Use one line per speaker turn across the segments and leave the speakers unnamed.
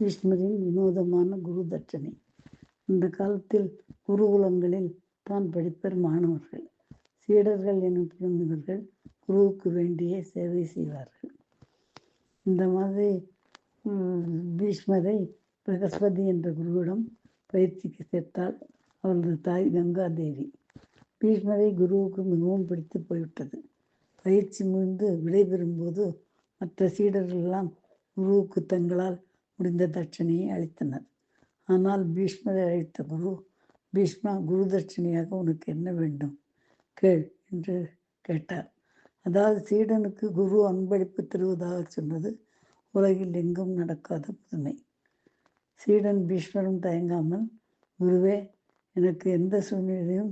பீஷ்மரின் வினோதமான குரு தட்சணை. இந்த காலத்தில் குருகுலங்களில் தான் படிப்பர் மாணவர்கள். சீடர்கள் எனப்படும் இவர்கள் குருவுக்கு வேண்டிய சேவை செய்வார்கள். இந்த மாதிரி பீஷ்மரை பிரகஸ்பதி என்ற குருவிடம் பயிற்சிக்கு சேர்த்தால் அவரது தாய் கங்காதேவி. பீஷ்மரை குருவுக்கு மிகவும் பிடித்து போய்விட்டது. பயிற்சி முடிந்து விடைபெறும்போது மற்ற சீடர்கள் எல்லாம் குருவுக்கு தங்களால் முடிந்த தட்சணையை அளித்தனர். ஆனால் பீஷ்மரை அழைத்த குரு, பீஷ்மா, குரு தட்சணையாக உனக்கு என்ன வேண்டும் கேள் என்று கேட்டார். அதாவது சீடனுக்கு குரு அன்பளிப்பு தருவதாக சொன்னது உலகில் எங்கும் நடக்காத புதுமை. சீடன் பீஷ்மரும் தயங்காமல், குருவே, எனக்கு எந்த சூழ்நிலையும்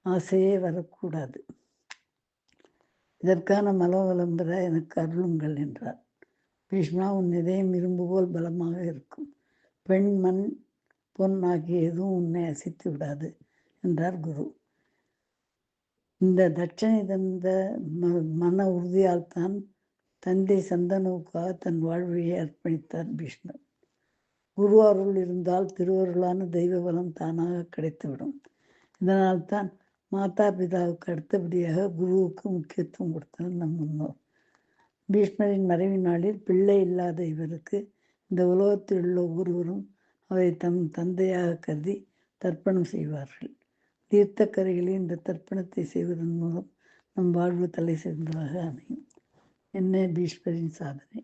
ஆசையே வரக்கூடாது. இதற்கான மனோபலம் பெற எனக்கு அருளுங்கள் என்றார். பீஷ்மா, உன் இதயம் இரும்பு போல் பலமாக இருக்கும். பெண், மண், பொன் ஆகிய எதுவும் உன்னை அசைத்து விடாது என்றார் குரு. இந்த தட்சணை தந்த மன உறுதியால் தான் தந்தை சந்தனுவுக்காக தன் வாழ்வையை அர்ப்பணித்தார் பீஷ்மர். குரு அருள் இருந்தால் திருவருளான தெய்வ பலம் தானாக கிடைத்துவிடும். இதனால் தான் மாதா பிதாவுக்கு அடுத்தபடியாக குருவுக்கு முக்கியத்துவம் கொடுத்தனர் நம் முன்னோர். பீஷ்மரின் மறைவு நாளில் பிள்ளை இல்லாத இவருக்கு இந்த உலகத்தில் உள்ள ஒவ்வொருவரும் அவரை தம் தந்தையாக கருதி தர்ப்பணம் செய்வார்கள். தீர்த்தக்கரைகளில் இந்த தர்ப்பணத்தை செய்வதன் மூலம் நம் வாழ்வு தலை சிறந்ததாக அமையும். என்ன பீஷ்மரின் சாதனை!